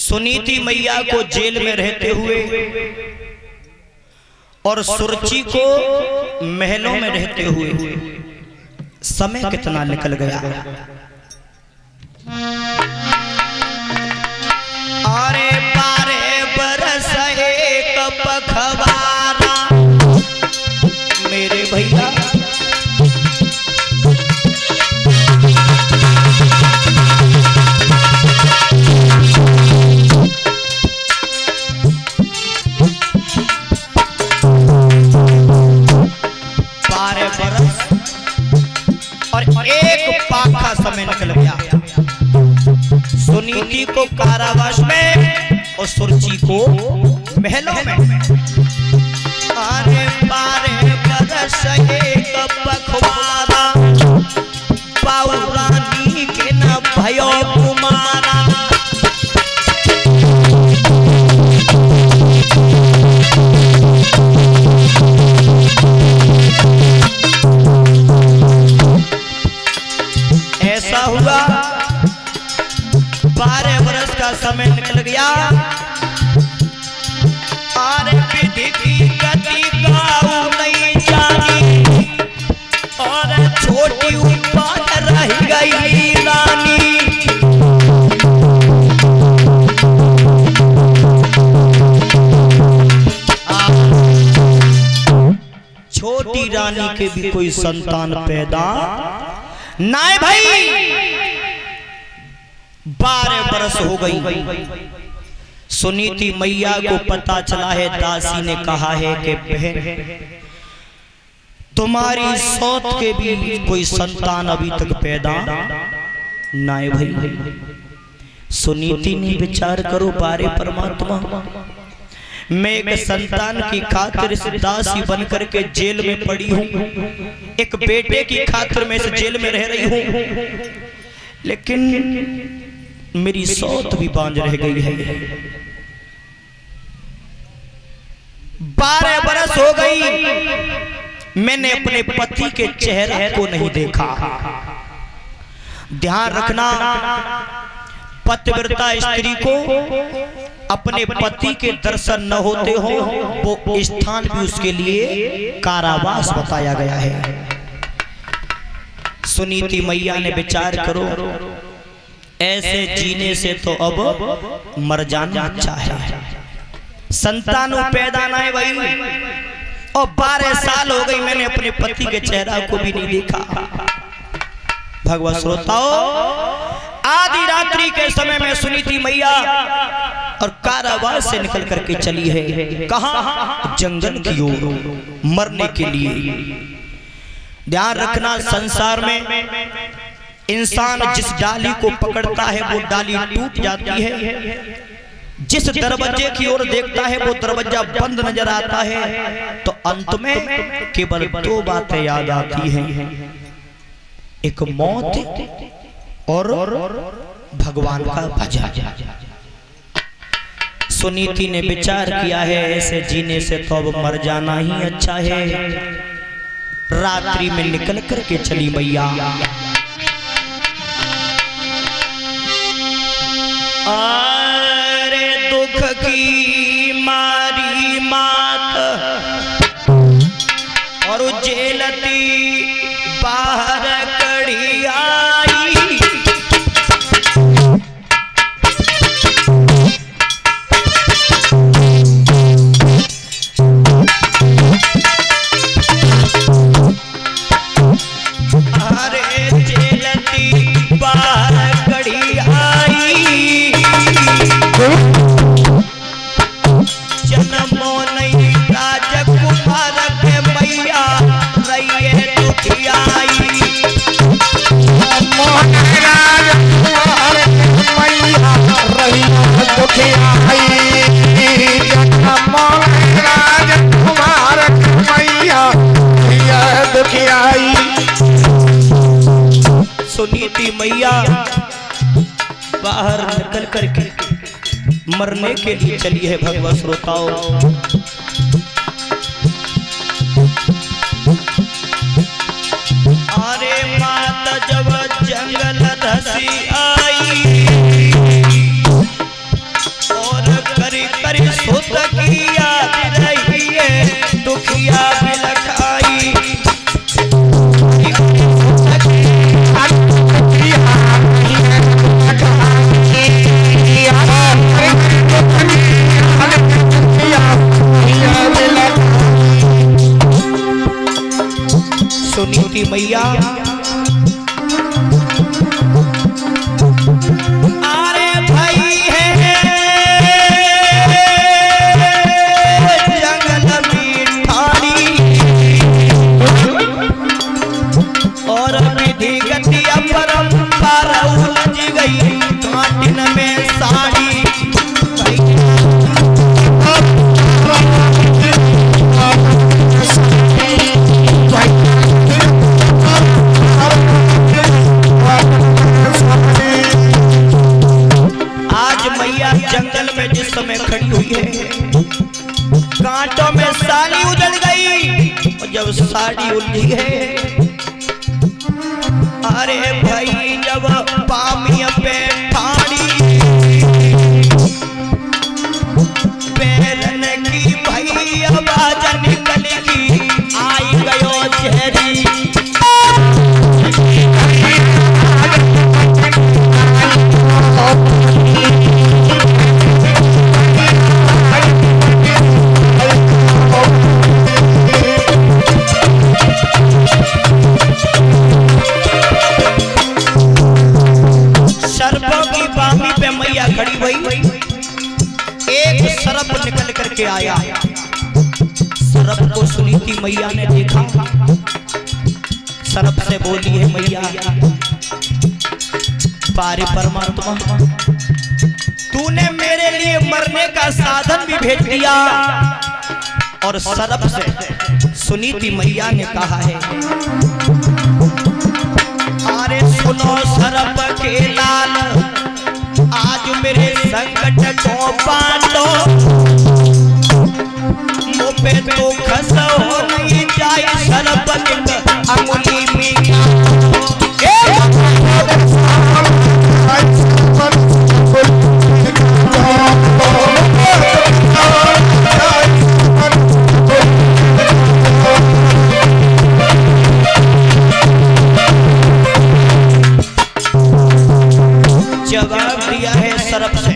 सुनीति मैया को जेल में रहते हुए और सुरची को महलों में रहते हुए समय कितना निकल गया। अरे 12 बरस एक पखवाड़ा मेरे भैया, समय निकल गया। सुनीति को कारावास में और सुरची को महलों में। अरे 12 बरस एक पखवाड़ा पौरानी के न भयो कुमारा। ऐसा हुआ 12 बरस का समय निकल गया। और विधि की गति गाऊ नहीं जानी और छोटी ऊपर रह गई रानी। छोटी रानी के भी कोई संतान पैदा नहीं भाई। 12 बरस हो गई। सुनीति मैया को पता चला है, दासी ने कहा है कि बहन तुम्हारी सौत के भी कोई संतान अभी तक पैदा नहीं भाई। सुनीति ने विचार करो, बारे परमात्मा मैं एक संतान की खातिर इस दासी बनकर के जेल में पड़ी हूँ, एक बेटे की खातिर मैं इस जेल में रह रही हूँ, लेकिन मेरी सौत भी बांझ रह गई है। 12 बरस हो गई, मैंने अपने पति के चेहरे को नहीं देखा। ध्यान रखना, पतिव्रता स्त्री को अपने पति के दर्शन न होते हो वो स्थान भी उसके लिए कारावास बताया गया है। सुनीति मैया ने विचार करो, ऐसे जीने से तो अब मर जाना अच्छा है। संतानों पैदा ना है भाई, और 12 साल हो गई मैंने अपने पति के चेहरा को भी नहीं देखा। भगवत श्रोताओ, आधी रात्रि के समय में सुनीति मैया और कारावास से निकल करके चली है। कहां? जंगल की ओर, मरने के लिए। ध्यान रखना, संसार में इंसान जिस डाली को पकड़ता है वो डाली टूट जाती है। जिस दरवाजे की ओर देखता है वो दरवाजा बंद नजर आता है। तो अंत में केवल 2 बातें याद आती हैं, एक मौत और भगवान का भजन। सुनीति ने विचार किया है, ऐसे जीने से तो अब मर जाना ही अच्छा है। रात्रि में निकल करके चली मैया। अरे दुख की मारी मात और जेलती बाहर कड़ी आई। अरे जेलती बाहर कड़ी आई, जन्मो नहीं राजकुमार के मैया रही है दुखियाई। राजकुमार मैया रही है दुखियाई, जन्मो राजकुमार मैया रही है दुखियाई। सुनीति मैया बाहर निकल करके मरने के लिए चली है। भगवत श्रोताओं, अरे माता जब जंगल धसी आई, दिन में साड़ी आज मैया जंगल में जिस समय खड़ी हुई है, कांटों में साड़ी उजड़ गई। और जब साड़ी उलझी है, अरे भाई जब पामिया पे ठाड़ी पैरन की भाई आवाज निकलेगी, आई गयो चेहरी। खड़ी हुई, एक सर्प निकल करके आया। सर्प को सुनीति मैया ने देखा, सर्प से बोली है मैया, पारे परमात्मा तूने मेरे लिए मरने का साधन भी भेज दिया। और सर्प से सुनीति मैया ने कहा है, अरे सुनो सर्प के लाल, आज मेरे संकट को बांटो, मुँह पे तो खस हो नहीं जाए सर्प अंगुली में। जवाब दिया है सर्प से,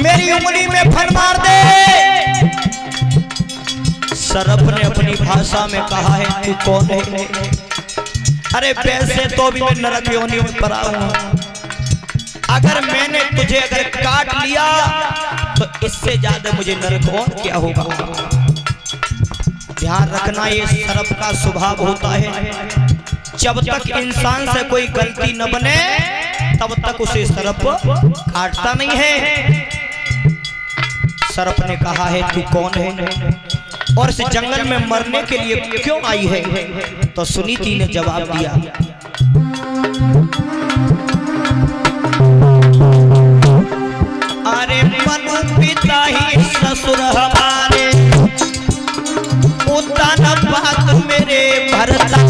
मेरी उंगली में फन मार दे। सर्प ने अपनी भाषा में कहा है, तू कौन है? अरे वैसे तो भी मैं नरक योनि में पड़ा हूं, अगर मैंने तुझे काट लिया तो इससे ज्यादा मुझे नरक और क्या होगा। ध्यान रखना, ये सर्प का स्वभाव होता है, जब तक इंसान से कोई गलती न बने तब तक उसे सर्प काटता नहीं है। सर्प ने कहा है, तू कौन है और इस जंगल में मरने के लिए क्यों आई है? तो सुनीति ने जवाब दिया, अरे मनु पिता ही ससुर हमारे, उतान बात मेरे भरता,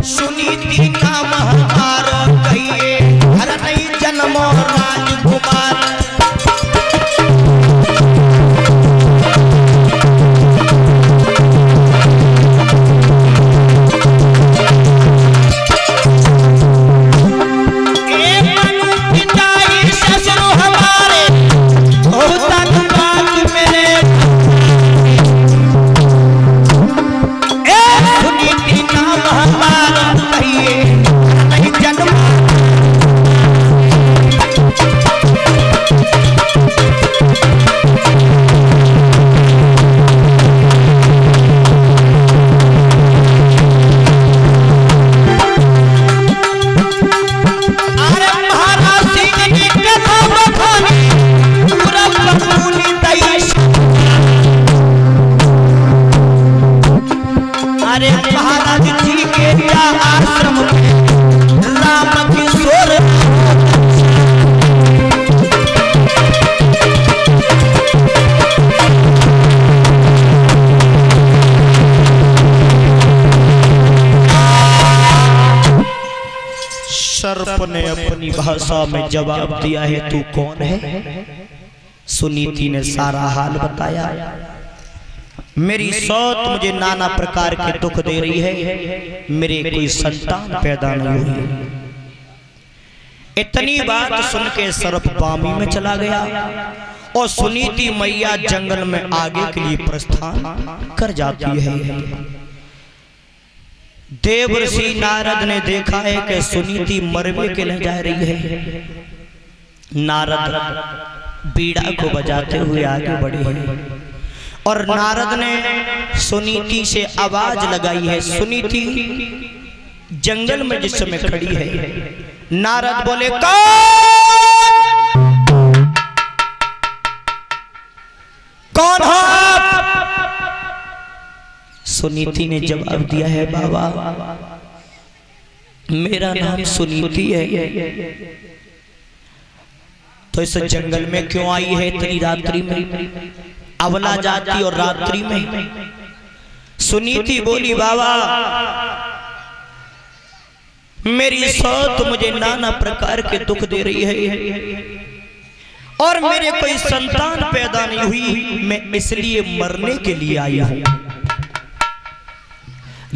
सुनीति नाम हमारा कहिए, हर नहीं जन्म राजकुमार। सर्प ने अपनी भाषा में जवाब दिया है, तू कौन है? सुनीति ने सारा हाल बताया, मेरी सौत मुझे नाना प्रकार के दुख दे रही है, मेरे कोई संतान पैदा नहीं हुई। इतनी बात सुन के सर्प पामी में चला गया और सुनीति मैया जंगल में आगे के लिए प्रस्थान कर जाती है। देवर्षि नारद ने देखा है कि सुनीति मरवे के लिए जा रही है। नारद बीड़ा को बजाते हुए आगे बढ़े हैं और नारद ने सुनीति से आवाज लगाई है। सुनीति जंगल में जिस समय खड़ी है, नारद बोले कौन हो आप? सुनीति ने जवाब दिया है बाबा मेरा नाम सुनीति है। तो इस जंगल में क्यों आई है इतनी रात्रि में, अबला जाती और रात्रि में? सुनीति बोली बाबा मेरी सौत मुझे नाना प्रकार के दुख दे रही है और मेरे कोई संतान पैदा नहीं हुई, मैं इसलिए मरने के लिए आई हूं।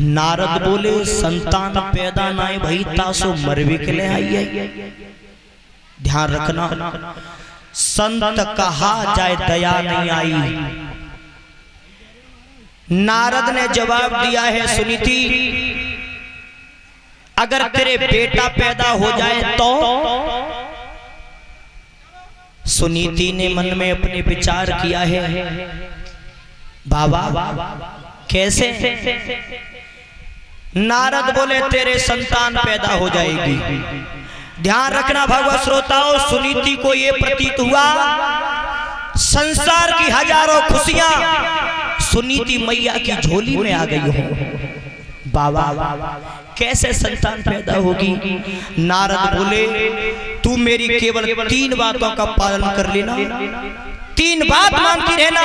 नारद बोले संतान पैदा ना भाई तासो मरवे के लिए आई है। ध्यान रखना संत कहा जाए दया नहीं आई। नारद ने जवाब दिया है सुनीति अगर तेरे बेटा पैदा हो जाए तो? सुनीति ने मन में अपने विचार किया है बाबा कैसे? नारद बोले तेरे संतान पैदा हो जाएगी। ध्यान रखना भगवत श्रोताओं, सुनीति को यह प्रतीत हुआ संसार की हजारों खुशियां सुनीति मैया की झोली में आ गई हो। बाबा कैसे संतान पैदा होगी? नारद बोले तू मेरी केवल 3 बातों का पालन कर लेना, 3 बात मानती रहना।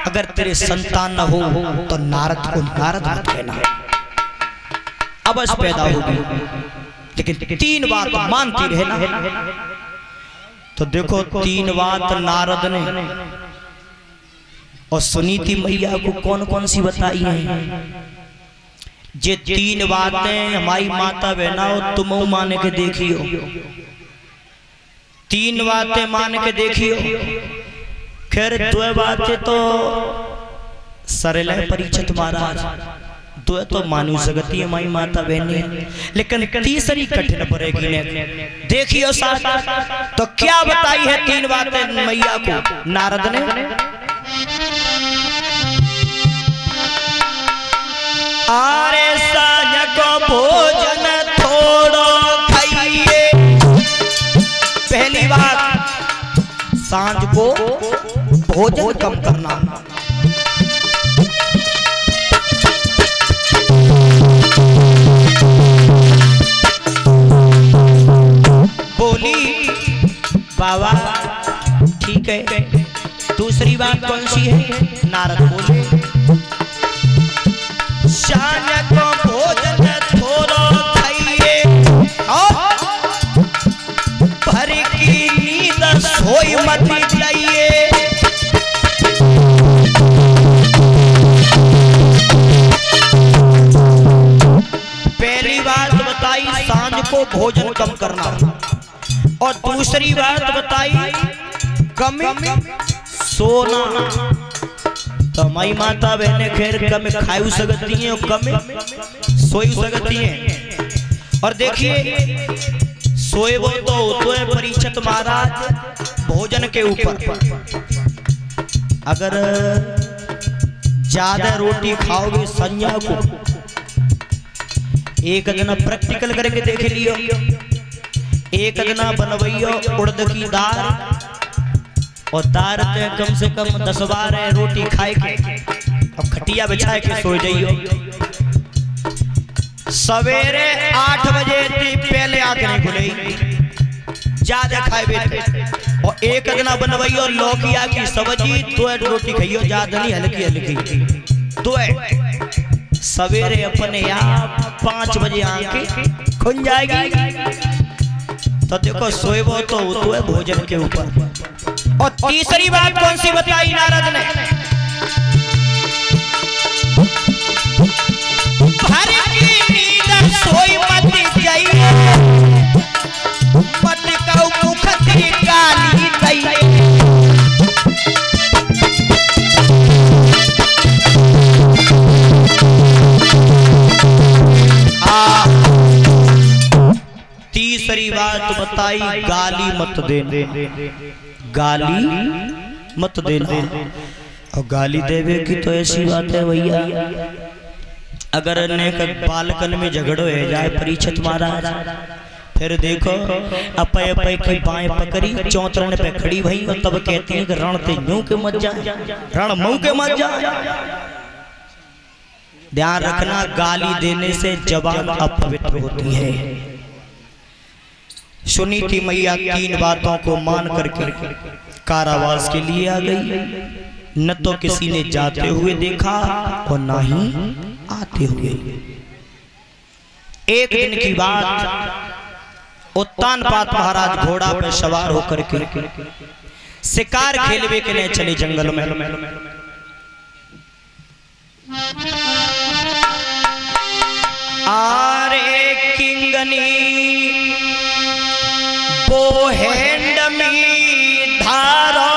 अगर तेरे संतान न हो तो नारद को नारद मत कहना, अवश्य पैदा होगी, लेकिन 3 बात मानती रहना। तो देखो 3 बात नारद ने और सुनीति मैया को कौन कौन सी बताई हैं। ये 3 बातें हमारी माता बहना तुम मान के देखियो, 3 बातें मान के देखियो। खैर 2 बातें तो सरल है परीक्षित महाराज, 2 तो मानू सकती है हमारी माता बहने, लेकिन तीसरी कठिन पड़ेगी ने। देखियो साथ तो क्या बताई है 3 बातें मैया को नारद ने। आरे साँझ को भोजन थोड़ो खाइए। पहली बात सांझ को भोजन कम करना। बोली बाबा ठीक है। दूसरी बात कौन सी है? नारद बोले सांझ को भोजन थोड़ो खाइए और भर की नींद सोई मत जाइए। पहली बात बताई सांझ को भोजन कम करना और दूसरी बात बताई कम सोना। तो हमारी माता बहने खैर कम खाई सकती हैं और कम सोई सकती हैं। और देखिए सोए वो तो है परीक्षित महाराज भोजन के ऊपर। अगर ज्यादा रोटी खाओगे संज्ञा को, एक दिन प्रैक्टिकल करके देख लियो, एक दिन बनवैयो उड़द की दाल और दाल ते कम से कम 10-12 रोटी खाए के और खटिया बिछाए के सो जाइयो। सवेरे 8 बजे पहले आंख नहीं खुलेगी, ज्यादा खाए बेटे। और एक दिन बनवैयो लौकिया की सब्जी 2 रोटी खाइयो, ज्यादा नहीं, हल्की हल्की 2। सवेरे अपने आप 5 बजे आंखें खुल जाएगी। तो देखो सोएबो तो है भोजन के ऊपर। और तीसरी बात कौन सी बताई नारद ने? भर की नींद सोई मत जाइए, मत कहू मुखती गाली दैये। तीसरी बात बताई गाली मत देने, गाली मत देना। और गाली देवे की तो ऐसी बात है भैया, अगर नेक बालकन में झगड़ो हो जाए परीक्षित महाराज फिर देखो अपय अपय की बाएं पकड़ी चौतरन पे खड़ी भई और तब कहती है कि रण ते यूं के मत जा, रण मुंह के मत जा। ध्यान रखना, गाली देने से जबान अपवित्र होती है। सुनी थी मैया 3 बातों को मान करके कारावास के लिए आ गई। न तो किसी ने जाते हुए देखा और न ही आते हुए। एक दिन की बात, उत्तानपाद महाराज घोड़ा पर सवार होकर के शिकार खेलवे के लिए चले जंगल में। आरे किंगनी बोहेंड में धारा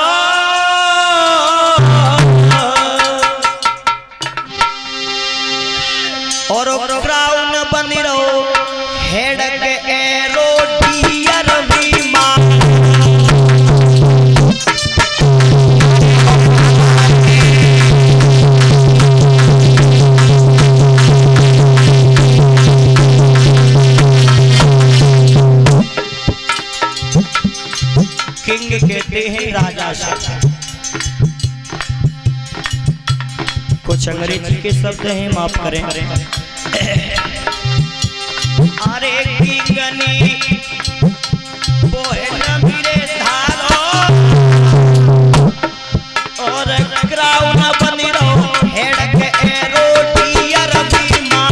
और क्राउन बनी रहो हेड के एरो डियर भी मां। किंग कहते हैं राजा से। कुछ अंग्रेजी के शब्द हैं, माफ करें। अरे किंगनी बोहेन मेरे धारो और क्राउन बनी रहो हेड के एरो डियर भी मां।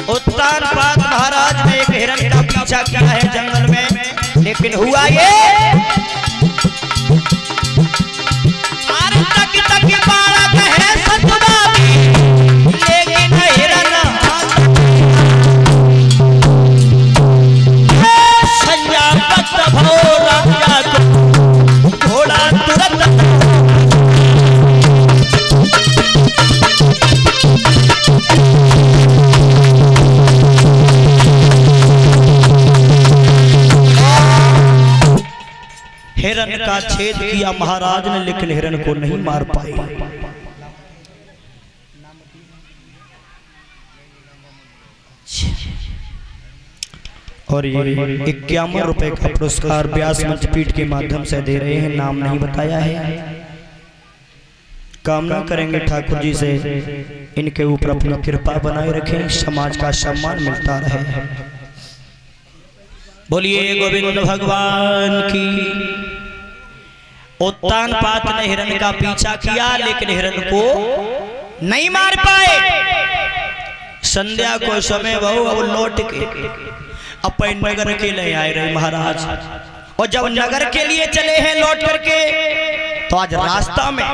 उत्तानपाद महाराज ने एक हिरण का पीछा किया है जंगल में, लेकिन हुआ ये तक तक बालक है सतुदाबी, लेकिन हिरण संजापत भो राजा को घोड़ा तुरंत। हिरण का छेद किया महाराज ने, लेकिन हिरण को नहीं मार पाए। और ये 51 रुपए का पुरस्कार व्यास मंचपीठ के माध्यम से दे रहे हैं। नाम नहीं बताया है। कामना करेंगे ठाकुर जी से इनके ऊपर अपनी कृपा बनाए रखें, समाज का सम्मान मिलता रहे। बोलिए गोविंद भगवान की। उत्तानपाद ने हिरण का पीछा किया, लेकिन हिरण को नहीं मार पाए। संध्या को समय बहु अब लौट के अपने नगर के लिए आए रहे महाराज। और जब नगर के लिए चले हैं लौट करके, तो आज रास्ता में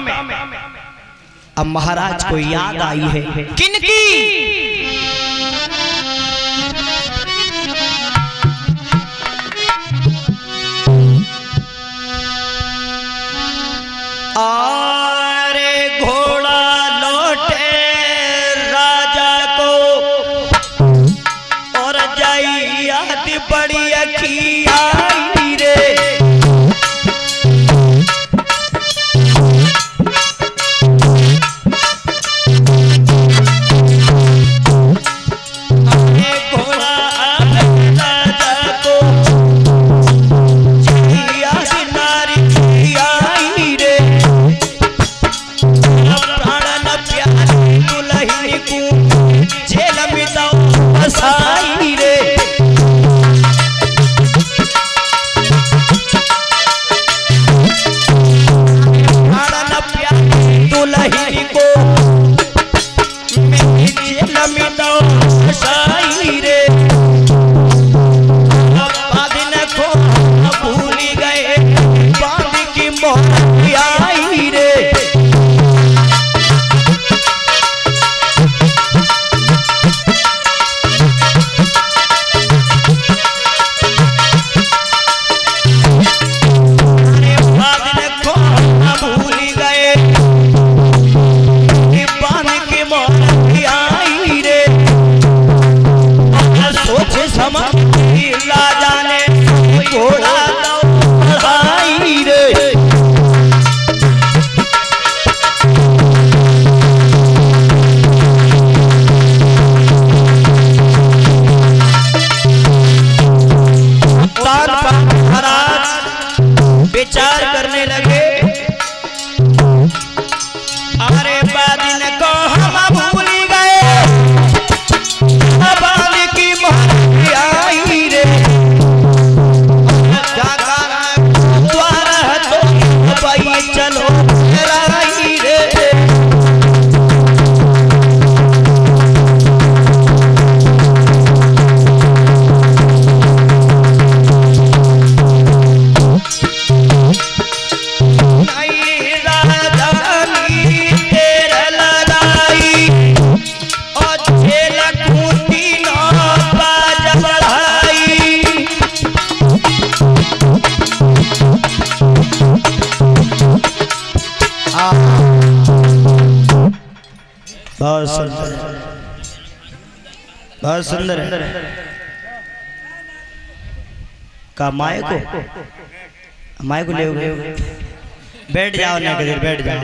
अब महाराज को याद आई है। किनकी? आरे घोड़ा लौटे राजा को और जाई याद बड़ी अखी आई रे। बहुत सुंदर, बहुत सुंदर है। का माए को ले बैठ जाओ ना, किधर बैठ जाओ।